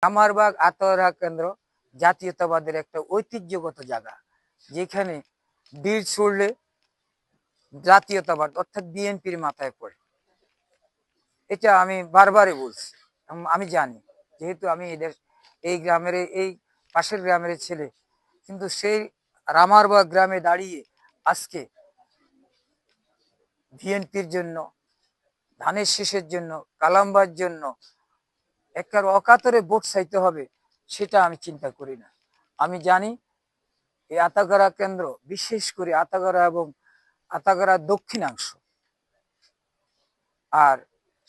কামারবাগ আত্মহত্যা কেন্দ্র জাতীয়তাবাদের একটা ঐতিহ্যগত জায়গা, যেখানে বীর ছুড়লে জাতীয়তাবাদ অর্থাৎ বিএনপির মাথায় পড়ে। এটা আমি বারবারই বলছি, আমি জানি, যেহেতু আমি এদের এই গ্রামের এই পাশের গ্রামের ছেলে, কিন্তু সেই রামারবাগ গ্রামে দাঁড়িয়ে আজকে বিএনপির জন্য, ধানের শীষের জন্য, কালাম্বার জন্য একবার অকাতরে ভোট চাইতে হবে, সেটা আমি চিন্তা করি না। আমি জানি এই আতাগড়া কেন্দ্র, বিশেষ করে আতাগড়া এবং আতাগড়া দক্ষিণাংশ আর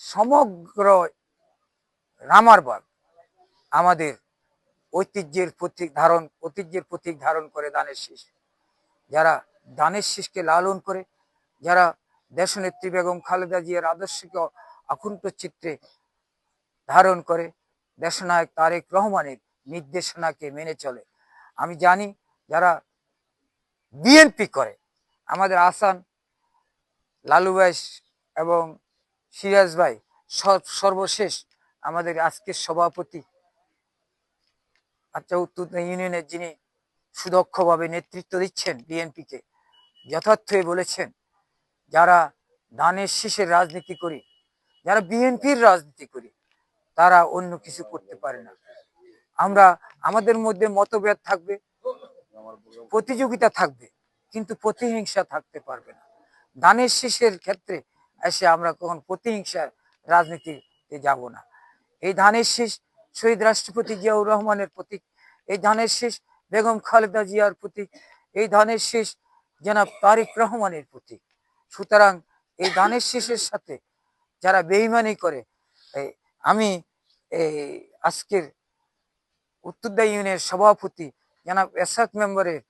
সমগ্র রামারবাগ আমাদের ঐতিহ্যের প্রতীক ধারণ করে ধানের শীষ। যারা ধানের শীষকে লালন করে, যারা দেশনেত্রী বেগম খালেদা জিয়ার আদর্শকে অকুণ্ঠ চিত্রে ধারণ করে, দেশনায়ক তারেক রহমানের নির্দেশনাকে মেনে চলে। আমি জানি যারা বিএনপি করে, আমাদের আসান, লালু ভাই এবং সিরাজ ভাই, সর্বশেষ আমাদের আজকের সভাপতি উত্তর ইউনিয়নের, যিনি সুদক্ষভাবে নেতৃত্ব দিচ্ছেন বিএনপিকে, যথার্থই বলেছেন, যারা ধানের শীষের রাজনীতি করি, যারা বিএনপির রাজনীতি করি, তারা অন্য কিছু করতে পারে না। আমরা আমাদের মধ্যে মতভেদ থাকবে, প্রতিযোগিতা থাকবে, কিন্তু প্রতিহিংসা থাকতে পারবে না। ধানের শীষের ক্ষেত্রে এসে আমরা কখন প্রতিহিংসার রাজনীতিতে যাব না। এই ধানের শীষ শহীদ রাষ্ট্রপতি জিয়াউর রহমানের প্রতীক, এই ধানের শীষ বেগম খালেদা জিয়ার প্রতীক, এই ধানের শীষ জনাব তারেক রহমানের প্রতীক। সুতরাং এই ধানের শীষের সাথে যারা বেইমানি করে, আমি আজকের উত্তরদা ইউনিয়নের সভাপতি জনাব এসাক মেম্বারের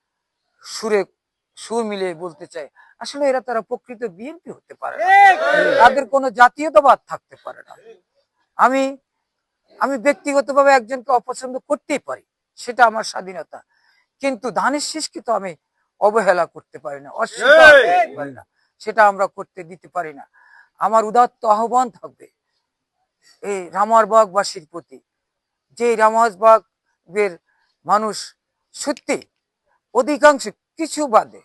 সুর মিলিয়ে বলতে চাই, আসলে এরা তারা প্রকৃত বিএনপি হতে পারে না, তাদের কোনো জাতীয়তাবাদ থাকতে পারে না। আমি আমি ব্যক্তিগতভাবে একজনকে অপছন্দ করতেই পারি, সেটা আমার স্বাধীনতা, কিন্তু ধানের শীষকে তো আমি অবহেলা করতে পারি না, অস্বীকার করতে পারি না, সেটা আমরা করতে দিতে পারি না। আমার উদাত্ত আহ্বান থাকবে এই রামারবাগবাসীর প্রতি, যে রামারবাগের মানুষ সত্যি অধিকাংশ, কিছু বাদে,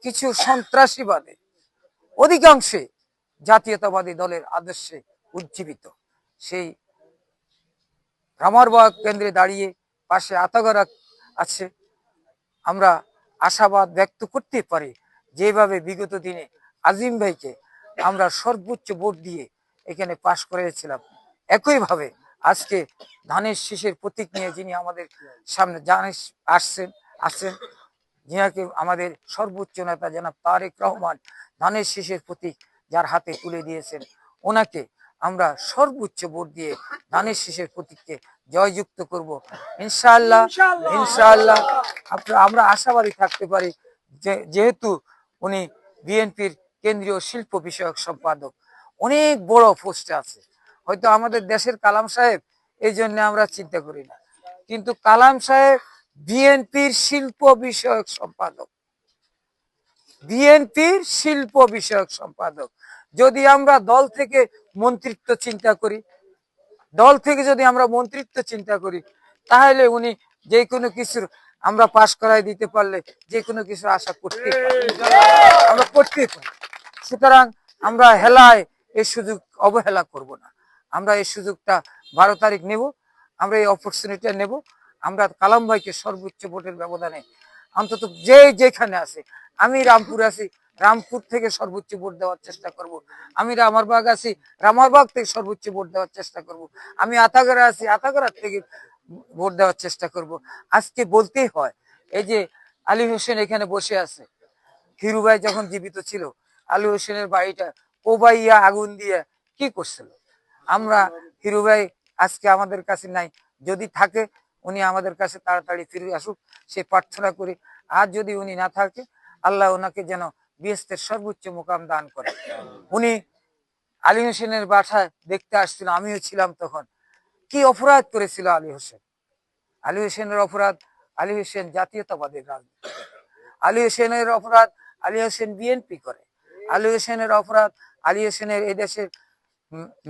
কিছু সন্ত্রাসী বাদে, অধিকাংশে জাতীয়তাবাদী দলের আদর্শে উজ্জীবিত। সেই রামারবাগ কেন্দ্রে দাঁড়িয়ে পাশে আতাগড়া আছে, আমরা আশাবাদ ব্যক্ত করতে পারি, যেভাবে বিগত দিনে আজিম ভাইকে আমরা সর্বোচ্চ ভোট দিয়ে এখানে পাশ করেছিলাম, একইভাবে আজকে ধানের শীষের প্রতীক নিয়ে যিনি আমাদের সামনে আসছেন, যিনাকে আমাদের সর্বোচ্চ নেতা জনাব তারেক রহমান ধানের শীষের প্রতীক যার হাতে তুলে দিয়েছেন, ওনাকে আমরা সর্বোচ্চ ভোট দিয়ে ধানের শীষের প্রতীককে জয়যুক্ত করব ইনশাআল্লাহ। ইনশাআল্লাহ আমরা আশাবাদী থাকতে পারি, যেহেতু উনি বিএনপির কেন্দ্রীয় শিল্প বিষয়ক সম্পাদক, অনেক বড় পোস্টে আছে। হয়তো আমাদের দেশের কালাম সাহেব, এই জন্য আমরা চিন্তা করি না, কিন্তু কালাম সাহেব বিএনপির শিল্প বিষয়ক সম্পাদক, বিএনপির শিল্প বিষয়ক সম্পাদক। যদি আমরা দল থেকে মন্ত্রিত্ব চিন্তা করি, তাহলে উনি যে কোনো কিছুর আমরা পাশ করাই দিতে পারলে যে কোনো কিছু আশা করতে আমরা করতেই পারি। সুতরাং আমরা হেলায় এই সুযোগ অবহেলা করব না, আমরা এই সুযোগটা 12 তারিখ নেব, আমরা এই অপরচুনিটিটা নেব। আমরা কালাম ভাইকে সর্বোচ্চ ভোটের ব্যবধানে, অন্তত যেখানে আছে, আমি রামপুর আছি, রামপুর থেকে সর্বোচ্চ ভোট দেওয়ার চেষ্টা করব। আমি রামারবাগ আছি, রামারবাগ থেকে সর্বোচ্চ ভোট দেওয়ার চেষ্টা করব। আমি আতাগড়া আছি, আতাগড়া থেকে ভোট দেওয়ার চেষ্টা করব। আজকে বলতেই হয়, এই যে আলী হোসেন এখানে বসে আছে, হিরু ভাই যখন জীবিত ছিল, আলী হোসেনের বাড়িটা কোবাইয়া আগুন দিয়ে কি করছিল, আমরা হিরু ভাই আজকে আমাদের কাছে নাই, যদি থাকে উনি আমাদের কাছে তাড়াতাড়ি ফিরে আসুক, সে প্রার্থনা করি। আর যদি উনি না থাকে, আল্লাহ ওনাকে যেন বেহেশতের সর্বোচ্চ মুকাম দান করে। উনি আলী হোসেনের বাসায় দেখতে আসছিল, আমিও ছিলাম তখন। কি অপরাধ করেছিল আলী হোসেন? আলী হোসেনের অপরাধ, আলী হোসেন জাতীয়তাবাদের রাজনীতি, আলী হোসেনের অপরাধ, আলী হোসেন বিএনপি করে, আলী হোসেনের অপরাধ, আলী হোসেনের এই দেশের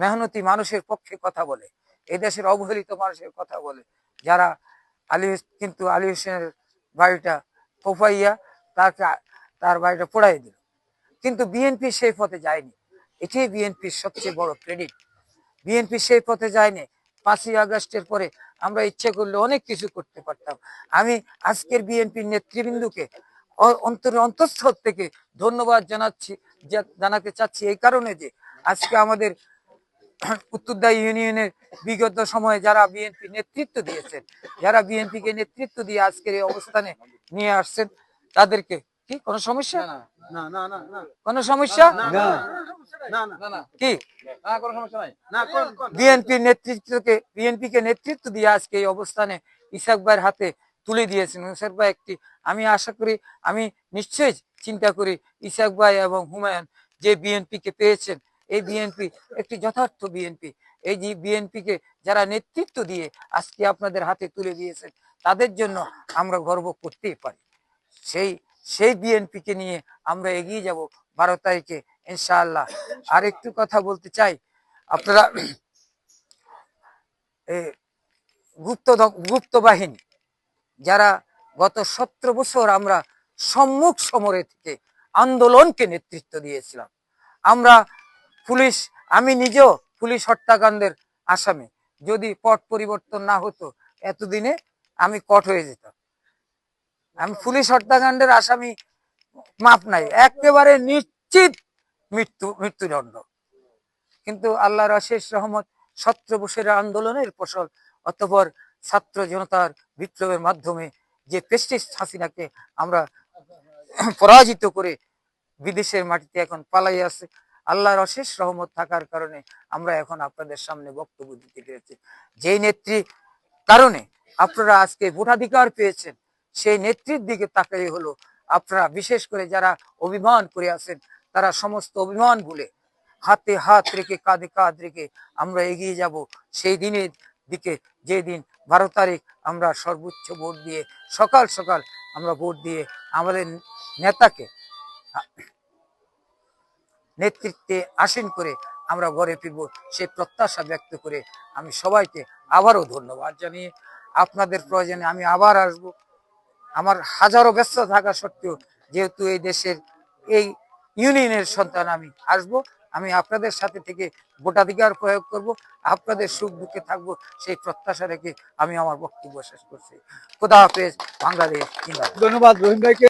মেহনতি মানুষের পক্ষে কথা বলে, এই দেশের অবহেলিত মানুষের কথা বলে, যারা কিন্তু আলী হোসেনের বাড়িটা ফোফাইয়া তাকে তার বাড়িটা পোড়াই দিল, কিন্তু বিএনপি সেই পথে যায়নি। এটাই বিএনপির সবচেয়ে বড় ক্রেডিট। বিএনপি সেই পথে যায়নি। 5ই আগস্টের পরে আমরা ইচ্ছে করলে অনেক কিছু করতে পারতাম। আমি আজকের বিএনপির নেতৃবৃন্দকে অন্তঃস্থল থেকে ধন্যবাদ জানাতে চাচ্ছি, এই কারণে যে আজকে আমাদের উত্তরদা ইউনিয়নের বিগত সময়ে যারা বিএনপি নেতৃত্ব দিয়েছেন, যারা বিএনপিকে নেতৃত্ব দিয়ে আজকের এই অবস্থানে নিয়ে আসছেন, তাদেরকে কি কোনো সমস্যা কোনো সমস্যা কি বিএনপিকে নেতৃত্ব দিয়ে আজকে এই অবস্থানে ইসাক ভাইয়ের হাতে তুলে দিয়েছেন। ইসাক ভাই আমি আশা করি, আমি নিশ্চয়ই চিন্তা করি ইসাক ভাই এবং হুমায়ুন যে বিএনপিকে পেয়েছেন, এই বিএনপি একটি যথার্থ বিএনপি। এই যে বিএনপিকে যারা নেতৃত্ব দিয়ে আজকে আপনাদের হাতে তুলে দিয়েছেন, তাদের জন্য আমরা গর্ব করতেই পারি। সেই বিএনপিকে নিয়ে আমরা এগিয়ে যাব 12 তারিখে ইনশাআল্লাহ। আর একটু কথা বলতে চাই, আপনারা গুপ্ত বাহিনী যারা গত 17 বছর আমরা সম্মুখ সমরে থেকে আন্দোলনকে নেতৃত্ব দিয়েছিলাম, আমরা আমি নিজেও পুলিশ হত্যাকাণ্ডের আসামি। যদি পট পরিবর্তন না হতো এতদিনে আমি কট হয়ে যেতাম। আমি পুলিশ হত্যাকাণ্ডের আসামি, মাপ নাই, একেবারে নিশ্চিত মৃত্যুদণ্ড। কিন্তু আল্লাহর অশেষ রহমত, 17 বছরের আন্দোলনের ফসল, অতঃপর ছাত্র জনতার বিপ্লবের মাধ্যমে যে ফ্যাসিস্ট হাসিনাকে আমরা পরাজিত করে বিদেশের মাটিতে এখন পালাই আছে, আল্লাহর অশেষ রহমত থাকার কারণে আমরা এখন আপনাদের সামনে বক্তব্য দিতে পেরেছি। যেই নেত্রী কারণে আপনারা আজকে ভোটাধিকার পেয়েছেন, সেই নেত্রীর দিকে তাকাই হলো আপনারা, বিশেষ করে যারা অভিমান করে আছেন, তারা সমস্ত অভিমান ভুলে হাতে হাত রেখে কাঁধে কাঁধ রেখে আমরা এগিয়ে যাব সেই দিনের দিকে, যে দিন 12 তারিখ আমরা সর্বোচ্চ ভোট দিয়ে সকাল সকাল আমরা ভোট দিয়ে আমাদের নেতাকে নেতৃত্বে আসীন করে আমরা ঘরে ফিরব, সেই প্রত্যাশা ব্যক্ত করে আমি সবাইকে আবারও ধন্যবাদ জানিয়ে আপনাদের প্রয়োজনে আমি আবার আসব। আমার হাজারো ব্যস্ত থাকা সত্ত্বেও যেহেতু এই দেশের এই ইউনিয়নের সন্তান, আমি আসব, আমি আপনাদের সাথে থেকে ভোটাধিকার প্রয়োগ করব, আপনাদের সুখ দুঃখে থাকবো, সেই প্রত্যাশা রেখে আমি আমার বক্তব্য শেষ করছি। খোদা হাফেজ। বাংলাদেশ জিন্দাবাদ। ধন্যবাদ রহিম ভাইকে।